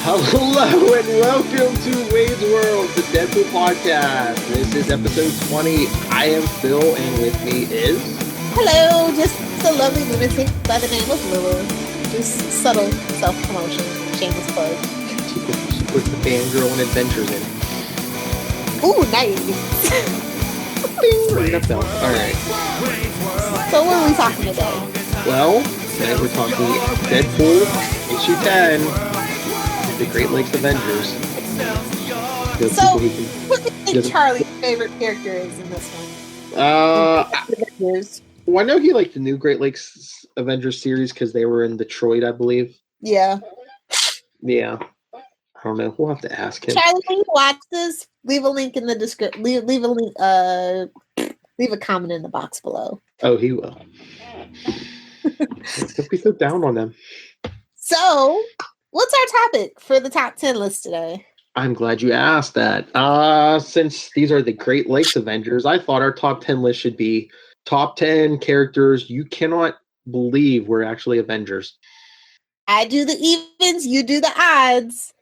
Hello and welcome to Wade's World, the Deadpool podcast. This is episode 20. I am Phil, and with me is... Hello, just a lovely lunatic by the name of Lulu. Just subtle self-promotion, shameless plug. She puts the fangirl and adventures in. Ooh, nice. Bing, ring that bell. Alright. So what are we talking today? Well, today we're talking Deadpool, issue 10, the Great Lakes Avengers. So, what do you think Charlie's favorite character is in this one? Well, I know he liked the new Great Lakes Avengers series because they were in Detroit, I believe. Yeah. Yeah. I don't know. We'll have to ask him. Charlie, when you watch this, leave a link in the description. Leave a link. Leave a comment in the box below. Oh, he will. Don't be so down on them. So, what's our topic for the top 10 list today? I'm glad you asked that. Since these are the Great Lakes Avengers, I thought our top 10 list should be top 10 characters you cannot believe were actually Avengers. I do the evens, you do the odds.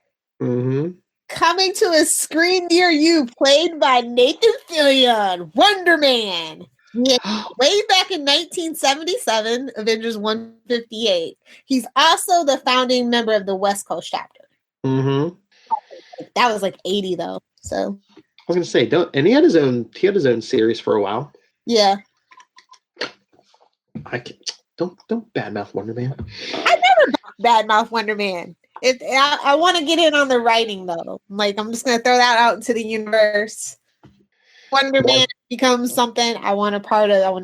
Mm-hmm. Coming to a screen near you, played by Nathan Fillion, Wonder Man. Yeah, way back in 1977, Avengers 158. He's also the founding member of the West Coast chapter. Mm-hmm. That was like 80 though. So I was gonna say, he had his own series for a while. Yeah. Don't badmouth Wonder Man. I never badmouth Wonder Man. I want to get in on the writing though. Like, I'm just gonna throw that out into the universe. Wonder Man becomes something I want to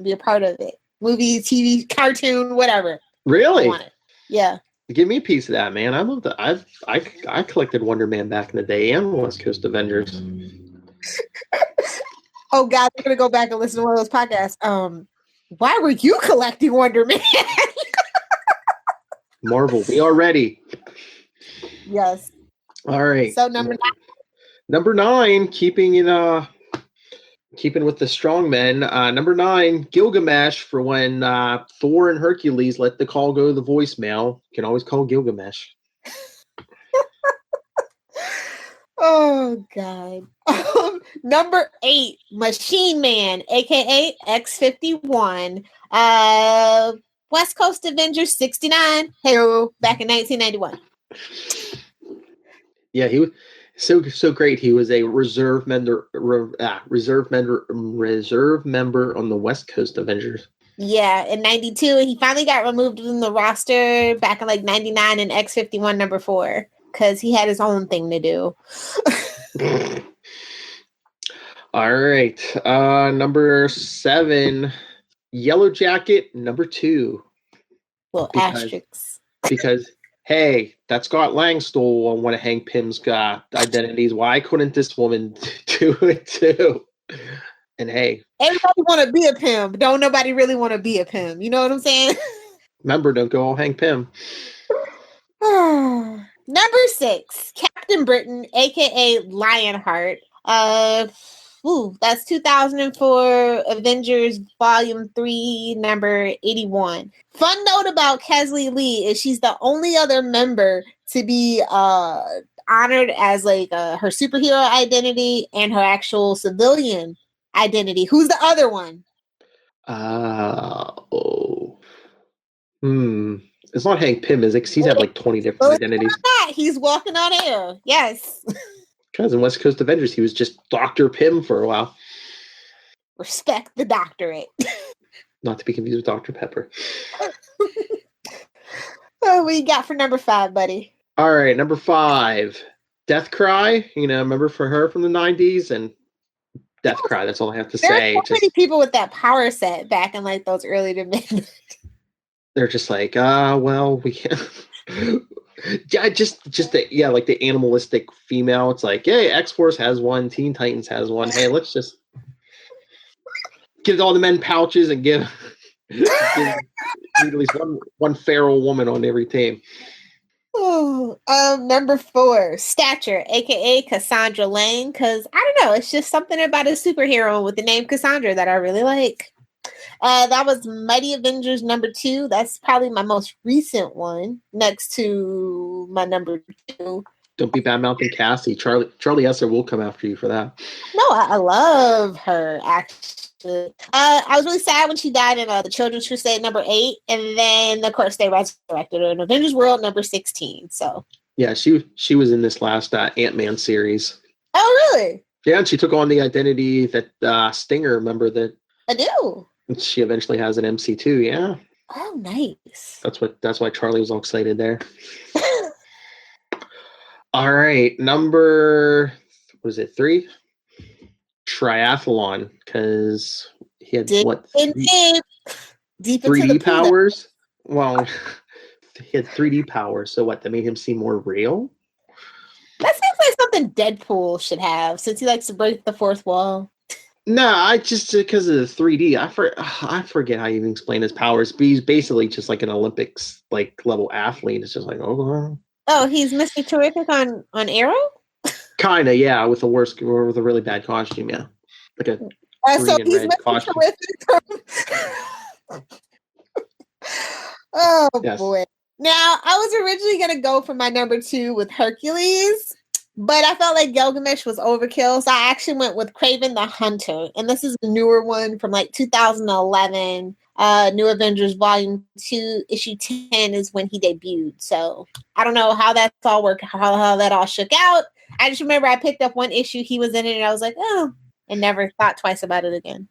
be a part of it. Movie, TV, cartoon, whatever. Really? I want it. Yeah. Give me a piece of that, man. I love that. I collected Wonder Man back in the day and West Coast Avengers. Oh God, I'm gonna go back and listen to one of those podcasts. Why were you collecting Wonder Man? Marvel, we are ready. Yes. All right. So number 9, keeping with the strong men. Number 9, Gilgamesh, for when Thor and Hercules let the call go to the voicemail. You can always call Gilgamesh. Oh God. Number 8, Machine Man, aka X-51. West Coast Avengers 69. Hey, back in 1991. Yeah, he was so great. He was a reserve member on the West Coast Avengers. Yeah, in 92, he finally got removed from the roster back in like 99 in X-51 number 4 because he had his own thing to do. All right, number 7, Yellow Jacket, number 2. Well, asterisks. Because hey, that Scott Lang stole one of Hank Pym's identities. Why couldn't this woman do it too? And hey, everybody want to be a Pym. Don't nobody really want to be a Pym. You know what I'm saying? Remember, don't go all Hank Pym. Number 6, Captain Britain, aka Lionheart. That's 2004 Avengers Volume 3, number 81. Fun note about Kesley Lee is she's the only other member to be honored as like her superhero identity and her actual civilian identity. Who's the other one? It's not Hank Pym, is it? Because he's had like 20 different identities. He's walking on air. Yes. Because in West Coast Avengers, he was just Dr. Pym for a while. Respect the doctorate. Not to be confused with Dr. Pepper. What you got for number 5, buddy? All right, number 5, Death Cry. Remember for her from the 90s and Death Cry. That's all I have to say. There are so many people with that power set back in like those early to mid. They're just like, well, we can't. Yeah, like the animalistic female. It's like, hey, X-Force has one, Teen Titans has one. Hey, let's just give all the men pouches and give at least one feral woman on every team. Number 4, Stature, aka Cassandra Lane, because I don't know, it's just something about a superhero with the name Cassandra that I really like. That was Mighty Avengers number 2. That's probably my most recent one, next to my number 2. Don't be bad mouthing Cassie. Charlie Esser will come after you for that. No, I love her, actually. I was really sad when she died in the Children's Crusade #8, and then, of course, they resurrected her in Avengers World #16. So yeah, she was in this last Ant-Man series. Oh, really? Yeah, and she took on the identity that Stinger, remember that? I do. She eventually has an MC2, yeah. Oh, nice. That's why Charlie was all excited there. All right, number, was it 3? Triathlon, because he had Deep what? Deep 3D powers? Well, he had 3D powers, so what? That made him seem more real? That seems like something Deadpool should have, since he likes to break the fourth wall. No, I just because of the 3D. I forget how you even explain his powers. But he's basically just like an Olympics level athlete. It's just like oh, he's Mr. Terrific on Arrow. Kind of, yeah, with a really bad costume, yeah, like a so green and he's red Mr. costume. Terrific. Oh Yes. boy! Now I was originally gonna go for my number 2 with Hercules, but I felt like Gilgamesh was overkill, so I actually went with Kraven the Hunter, and this is a newer one from 2011. New Avengers Volume 2, Issue 10 is when he debuted. So I don't know how that's all worked, how that all shook out. I just remember I picked up one issue, he was in it, and I was like, oh, and never thought twice about it again.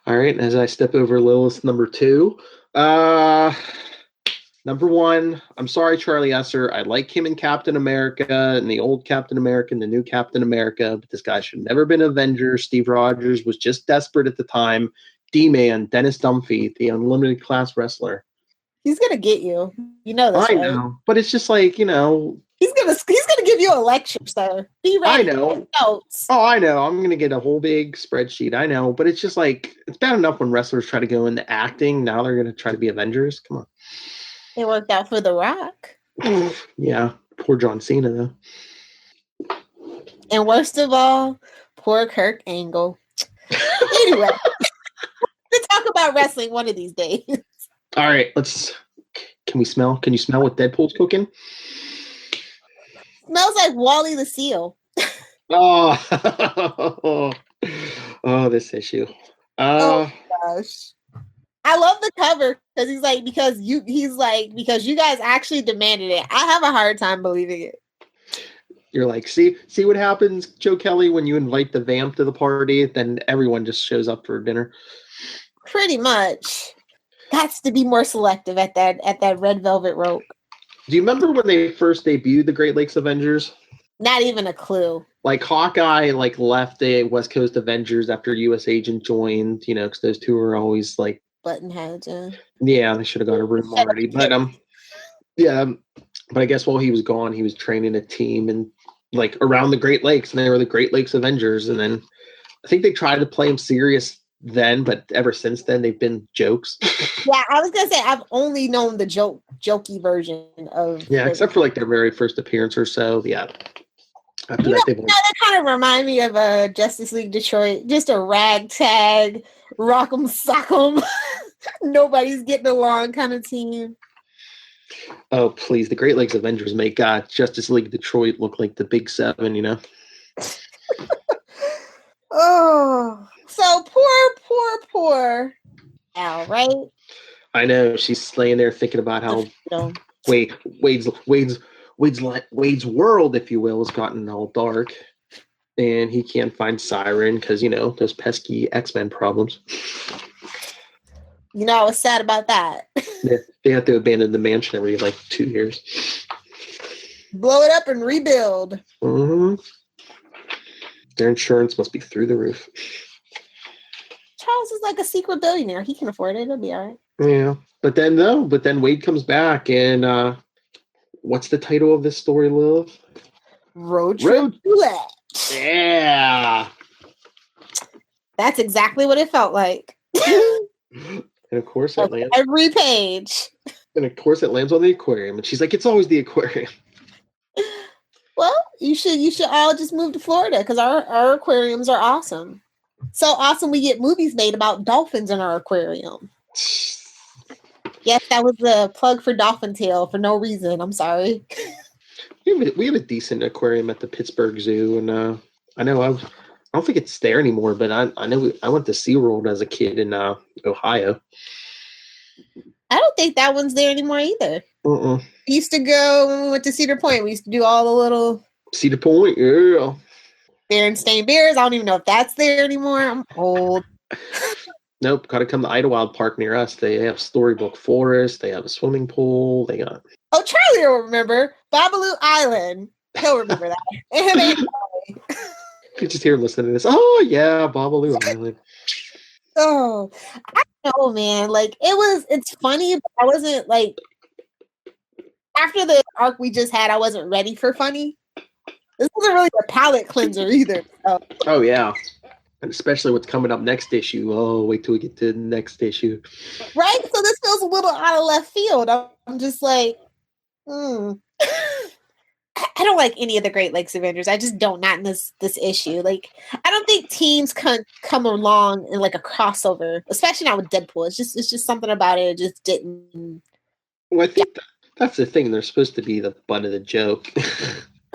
All right, as I step over Lilith's number 2, number 1, I'm sorry, Charlie Esser. I like him in Captain America and the old Captain America and the new Captain America, but this guy should never been an Avenger. Steve Rogers was just desperate at the time. D-Man, Dennis Dunphy, the unlimited class wrestler. He's gonna get you. You know this, right? I know, but it's just like, He's gonna give you a lecture, sir. Be ready. I know. Notes. Oh, I know. I'm going to get a whole big spreadsheet. I know. But it's just like, it's bad enough when wrestlers try to go into acting. Now they're going to try to be Avengers. Come on. It worked out for The Rock. Yeah. Poor John Cena, though. And worst of all, poor Kurt Angle. Anyway, we'll talk about wrestling one of these days. All right. Can you smell what Deadpool's cooking? Smells like Wally the Seal. Oh, this issue. Oh gosh. I love the cover because because you guys actually demanded it. I have a hard time believing it. You're like, see what happens, Joe Kelly, when you invite the vamp to the party, then everyone just shows up for dinner. Pretty much. Got to be more selective at that red velvet rope. Do you remember when they first debuted the Great Lakes Avengers? Not even a clue. Like Hawkeye, left the West Coast Avengers after US Agent joined, because those two were always button heads. Yeah, they should have got a room already. But yeah, but I guess while he was gone, he was training a team and around the Great Lakes, and they were the Great Lakes Avengers. And then I think they tried to play him serious then, but ever since then they've been jokes. Yeah, I was gonna say I've only known the jokey version of. Yeah, except for their very first appearance or so. Yeah. After that, they kind of remind me of Justice League Detroit, just a ragtag, rock'em sock'em, nobody's getting along kind of team. Oh please, the Great Lakes Avengers make Justice League Detroit look like the Big Seven, Oh, so poor Al, right? I know, she's laying there thinking about how Wade's world, if you will, has gotten all dark, and he can't find Siren because those pesky X-Men problems. I was sad about that. They have to abandon the mansion every 2 years. Blow it up and rebuild. Mm-hmm. Their insurance must be through the roof. Charles is like a secret billionaire. He can afford it. It'll be all right. Yeah, but then Wade comes back, and what's the title of this story, Lilith? Road Trip Roulette. Yeah. That's exactly what it felt like. And of course it lands. Every page. And of course it lands on the aquarium. And she's like, it's always the aquarium. Well, you should all just move to Florida because our aquariums are awesome. So awesome we get movies made about dolphins in our aquarium. Yes, that was a plug for Dolphin Tail for no reason. I'm sorry. We have a decent aquarium at the Pittsburgh Zoo, and I know I don't think it's there anymore, but I know I went to SeaWorld as a kid in Ohio. I don't think that one's there anymore either. We used to go when we went to Cedar Point. We used to do all the little Cedar Point, yeah. Berenstain Bears. I don't even know if that's there anymore. I'm old. Nope, got to come to Idlewild Park near us. They have Storybook Forest. They have a swimming pool. They got. Oh, Charlie will remember Babalu Island. He'll remember that. You just hear him listening to this. Oh yeah, Babalu Island. Oh, I don't know, man. Like it's funny, but I wasn't like after the arc we just had. I wasn't ready for funny. This wasn't really a palate cleanser either. So. Oh yeah, and especially what's coming up next issue. Oh, wait till we get to the next issue. Right. So this feels a little out of left field. I'm just like, I don't like any of the Great Lakes Avengers. I just don't. Not in this issue. Like, I don't think teams can come along in like a crossover, especially not with Deadpool. It's just something about it. It just didn't. Well, I think that's the thing. They're supposed to be the butt of the joke.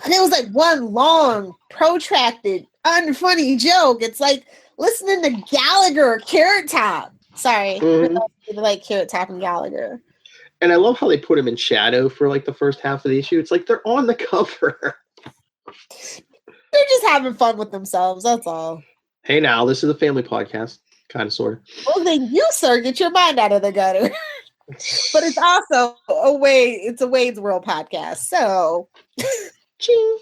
And it was like one long, protracted, unfunny joke. It's like listening to Gallagher or Carrot Top. Sorry, like Carrot Top and Gallagher. And I love how they put him in shadow for like the first half of the issue. It's like they're on the cover. They're just having fun with themselves. That's all. Hey, now this is a family podcast, kind of, sort of. Well, then you, sir, get your mind out of the gutter. But it's also it's a Wade's World podcast. So, ching.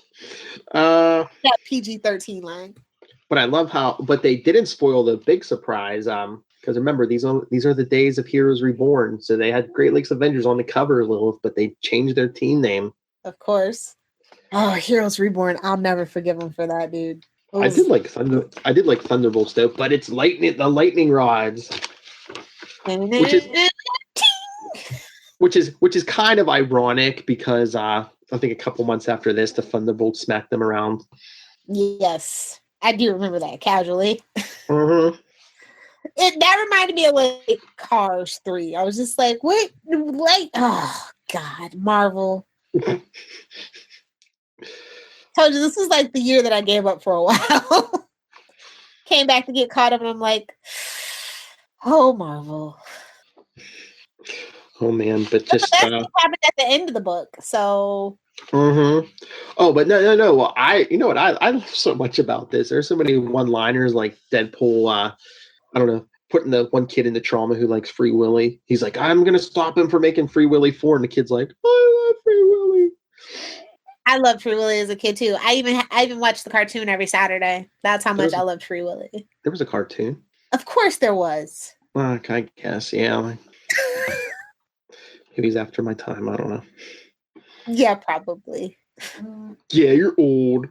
That PG-13 line. But I love but they didn't spoil the big surprise. Because remember, these are the days of Heroes Reborn. So they had Great Lakes Avengers on the cover, Lilith, but they changed their team name. Of course. Oh, Heroes Reborn! I'll never forgive them for that, dude. I did like Thunderbolts though, but it's the lightning rods, which is kind of ironic because I think a couple months after this, the Thunderbolts smacked them around. Yes, I do remember that casually. Mm-hmm. That reminded me of like Cars 3. I was just like, what? Like, oh God, Marvel. Told you this was like the year that I gave up for a while. Came back to get caught up, and I'm like, oh, Marvel. Oh man, but just that's what happened at the end of the book. So. Mm-hmm. Oh, but no. Well, you know what I love so much about this. There's so many one-liners like Deadpool. I don't know, putting the one kid into trauma who likes Free Willy. He's like, I'm gonna stop him from making Free Willy 4, and the kid's like, I love Free Willy. I loved Free Willy as a kid too. I even watched the cartoon every Saturday. That's how much I loved Free Willy. There was a cartoon. Of course there was. Well, I guess, yeah. Maybe he's after my time. I don't know. Yeah, probably. Yeah, you're old.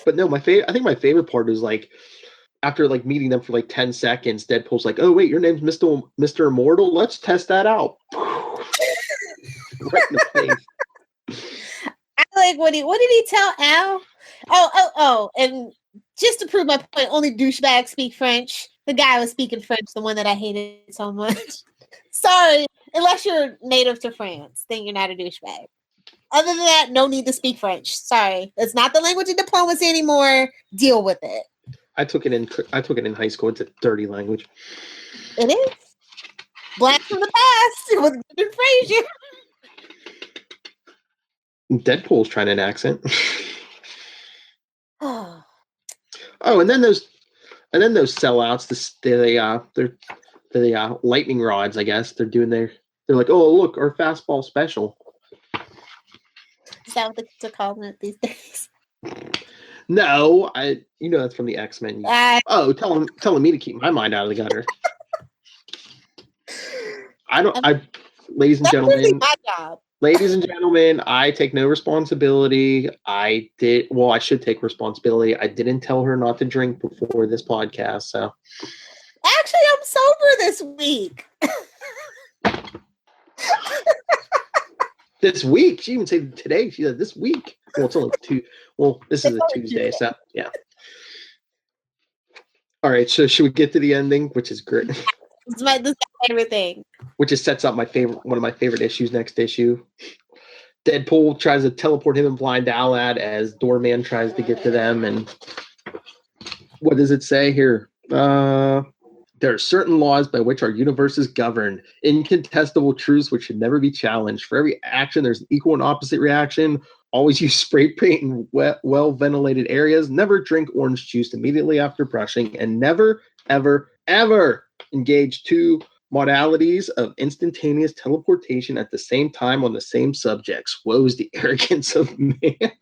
But no, I think my favorite part is like after like meeting them for like 10 seconds, Deadpool's like, "Oh wait, your name's Mr. Immortal. Let's test that out." Right in the face. I like what did he tell Al? Oh, and just to prove my point, only douchebags speak French. The guy was speaking French, the one that I hated so much. Sorry, unless you're native to France, then you're not a douchebag. Other than that, no need to speak French. Sorry, it's not the language of diplomacy anymore. Deal with it. I took it in high school. It's a dirty language. It is. Blast from the past with Brendan Fraser. Deadpool's trying an accent. Oh, and then those sellouts. The lightning rods. I guess they're like, oh look, our fastball special. Is that what the kids are calling it these days? No, that's from the X-Men. Telling me to keep my mind out of the gutter. Ladies and gentlemen. Really my job. Ladies and gentlemen, I take no responsibility. I should take responsibility. I didn't tell her not to drink before this podcast, so. Actually, I'm sober this week. This week? She even said today. She said this week. Well, it's only two. Well, this is a Tuesday, so yeah. All right, so should we get to the ending, which is great? This is favorite thing. Which just sets up one of my favorite issues next issue. Deadpool tries to teleport him and Blind Alad as Doorman tries to get to them. And what does it say here? There are certain laws by which our universe is governed, incontestable truths which should never be challenged. For every action, there's an equal and opposite reaction. Always use spray paint in well-ventilated areas. Never drink orange juice immediately after brushing. And never, ever, ever engage two modalities of instantaneous teleportation at the same time on the same subjects. Woe's the arrogance of man.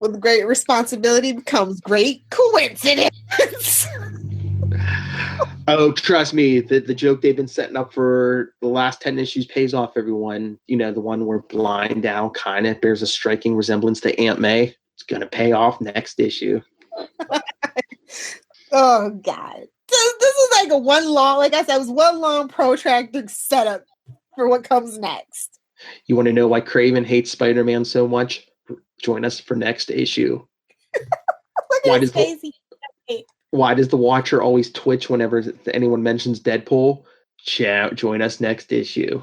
With great responsibility becomes great coincidence. Oh, trust me, the joke they've been setting up for the last 10 issues pays off, everyone. You know, the one where Blind Al kind of bears a striking resemblance to Aunt May. It's going to pay off next issue. Oh, God. This is like one long protracted setup for what comes next. You want to know why Craven hates Spider-Man so much? Join us for next issue. Why does the Watcher always twitch whenever anyone mentions Deadpool? Join us next issue.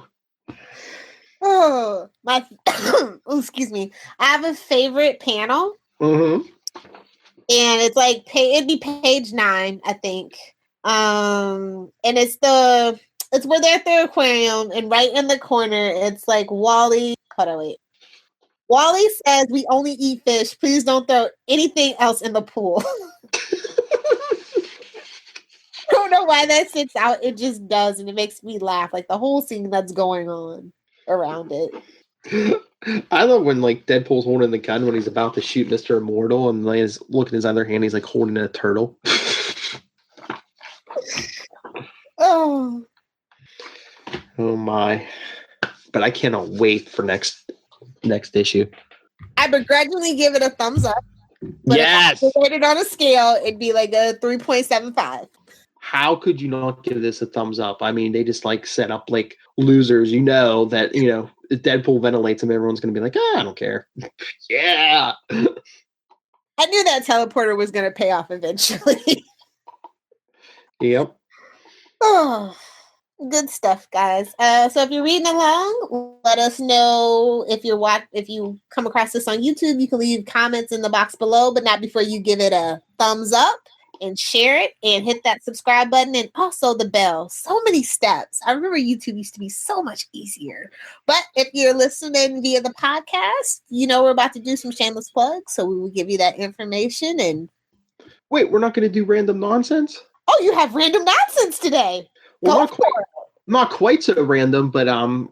Oh, excuse me. I have a favorite panel. Mm-hmm. And it's like it'd be page 9, I think. And it's where they're at the aquarium, and right in the corner, it's like Wally. Hold on, wait. Wally says, "We only eat fish. Please don't throw anything else in the pool." I don't know why that sits out. It just does, and it makes me laugh. Like the whole scene that's going on around it. I love when like Deadpool's holding the gun when he's about to shoot Mr. Immortal, and like, look at his other hand, he's like holding a turtle. Oh my! But I cannot wait for next issue. I begrudgingly give it a thumbs up. But yes. If I rated on a scale, it'd be like a 3.75. How could you not give this a thumbs up? I mean, they just like set up like losers. You know that if Deadpool ventilates them, everyone's going to be like, I don't care. Yeah. I knew that teleporter was going to pay off eventually. Yep. Oh, good stuff, guys. So if you're reading along, let us know if you come across this on YouTube. You can leave comments in the box below, but not before you give it a thumbs up and share it and hit that subscribe button and also the bell. So many steps. I remember YouTube used to be so much easier. But if you're listening via the podcast, we're about to do some shameless plugs, so we will give you that information. And wait, we're not going to do random nonsense? Oh, you have random nonsense today. Well, not quite so random, but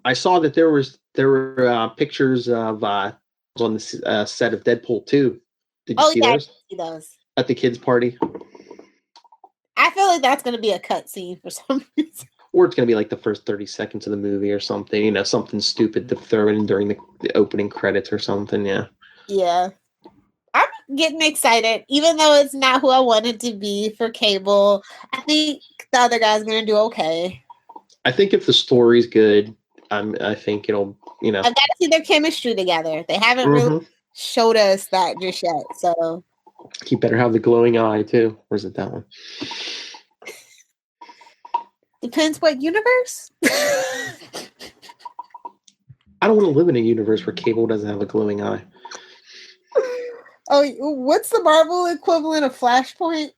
I saw that there were pictures of on the set of Deadpool 2. Did you see those? I see those at the kids' party. I feel like that's going to be a cutscene for some reason. Or it's going to be like the first 30 seconds of the movie or something. Something stupid to throw in during the opening credits or something. Yeah. Yeah. I'm getting excited, even though it's not who I wanted to be for Cable. I think the other guy's going to do okay. I think if the story's good, I think it'll, I've got to see their chemistry together. They haven't really showed us that just yet, so. He better have the glowing eye, too. Or is it that one? Depends what universe. I don't want to live in a universe where Cable doesn't have a glowing eye. Oh, what's the Marvel equivalent of Flashpoint?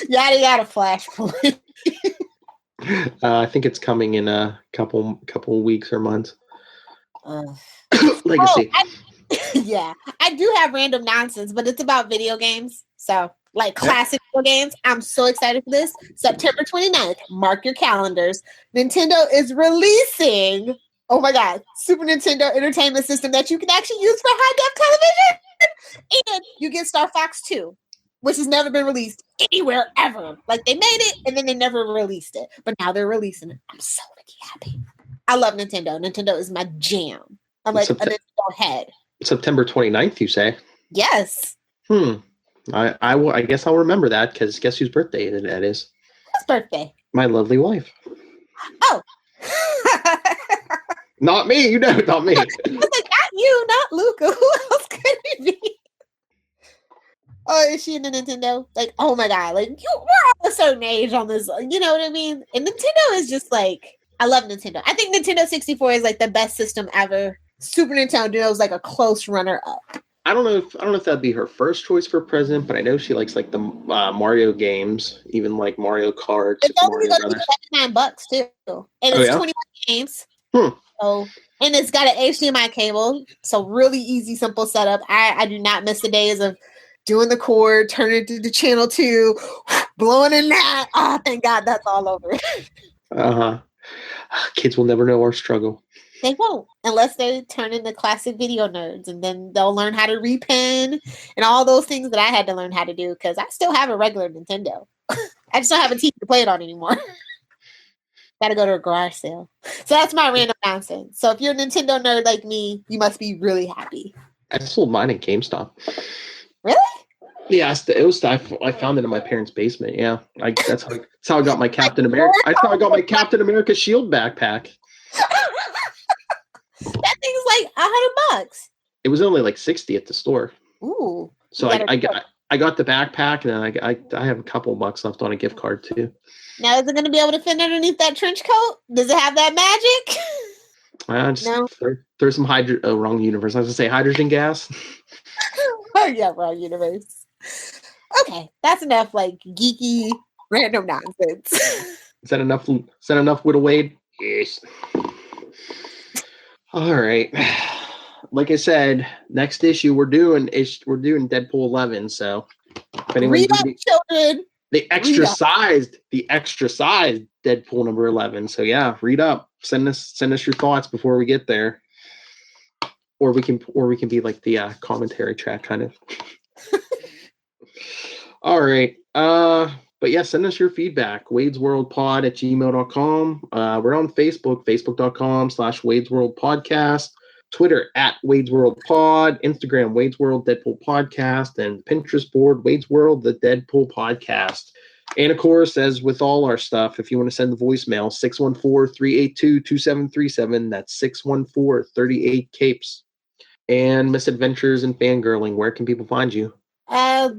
Yada yada Flashpoint. I think it's coming in a couple weeks or months. Legacy. I do have random nonsense, but it's about video games. So, like classic video games. I'm so excited for this. September 29th. Mark your calendars. Nintendo is releasing, oh my God, Super Nintendo Entertainment System that you can actually use for high-def television. And you get Star Fox 2, which has never been released anywhere ever. Like, they made it, and then they never released it. But now they're releasing it. I'm so happy. I love Nintendo. Nintendo is my jam. I'm like a Nintendo head. September 29th, you say? Yes. I guess I'll remember that, because guess whose birthday that is? Whose birthday? My lovely wife. Oh. Not me, not me. I was like, not you, not Luca. Who else could it be? Oh, is she in the Nintendo? Like, oh my god, like we're all a certain age on this. You know what I mean? And Nintendo is just like, I love Nintendo. I think Nintendo 64 is like the best system ever. Super Nintendo is like a close runner up. I don't know if that'd be her first choice for president, but I know she likes like the Mario games, even like Mario Kart, It's Super only Mario going to be Brothers. $79 too, and Oh it's yeah. 21 games. Hmm. So, and it's got an HDMI cable, so really easy, simple setup. I do not miss the days of doing the cord, turning it to the channel 2, blowing in that. Oh, thank God that's all over. Uh-huh. Kids will never know our struggle. They won't unless they turn into classic video nerds, and then they'll learn how to repen and all those things that I had to learn how to do because I still have a regular Nintendo. I just don't have a TV to play it on anymore. Got to go to a garage sale. So that's my random nonsense. So if you're a Nintendo nerd like me, you must be really happy. I sold mine at GameStop. Really? Yeah, it was. I found it in my parents' basement. Yeah, that's how I got my Captain America. That's how I got my Captain America shield backpack. That thing's like $100. It was only like 60 at the store. Ooh. So I got the backpack, and then I have a couple bucks left on a gift card too. Now is it going to be able to fit underneath that trench coat? Does it have that magic? Just No. throw some wrong universe. I was gonna say hydrogen gas. Oh yeah, wrong universe. Okay, that's enough like geeky random nonsense. Is that enough? Is that enough, Whittle Wade? Yes. All right. Like I said, next issue we're doing Deadpool 11. So if anyone Read up, children. the extra sized Deadpool number 11. So yeah, read up. Send us your thoughts before we get there, or we can be like the commentary track kind of. All right. But yeah, send us your feedback. wadesworldpod@gmail.com. We're on Facebook, facebook.com/wadesworldpodcast. Twitter @wadesworldpod. Instagram wadesworld Deadpool podcast. And Pinterest board wadesworld the Deadpool podcast. And of course, as with all our stuff, if you want to send the voicemail, 614-382-2737. That's 614-38-CAPES. And Misadventures and Fangirling, where can people find you? I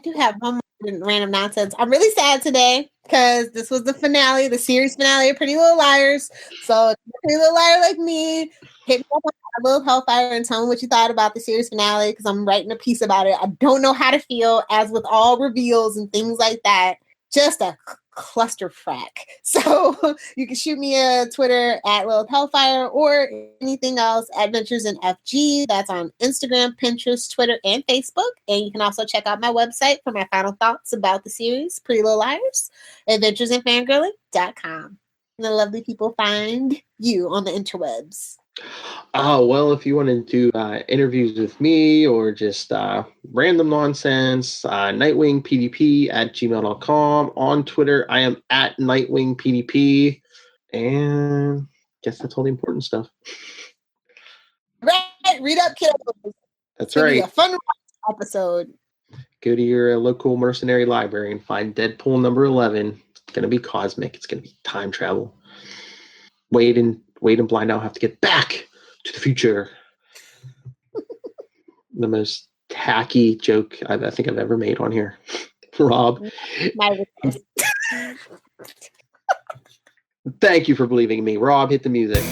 do have one more random nonsense. I'm really sad today because this was the finale, the series finale of Pretty Little Liars. So, if you're a Pretty Little Liar like me, hit me up on Little Hellfire and tell me what you thought about the series finale because I'm writing a piece about it. I don't know how to feel, as with all reveals and things like that. Just a clusterfuck. So you can shoot me a Twitter @Lilith Hellfire or anything else, Adventures in FG. That's on Instagram, Pinterest, Twitter, and Facebook. And you can also check out my website for my final thoughts about the series, Pretty Little Liars, adventuresinfangirling.com. And the lovely people find you on the interwebs. Oh, well, if you want to do interviews with me or just random nonsense, nightwingpdp@gmail.com. On Twitter, I am @nightwingpdp. And I guess that's all the important stuff. Right, read up, kiddos. That's it's right. Be a fun episode. Go to your local mercenary library and find Deadpool number 11. It's going to be cosmic. It's going to be time travel. Wade and Blind now have to get back to the future. The most tacky joke I think I've ever made on here. Rob. Thank you for believing in me. Rob, hit the music.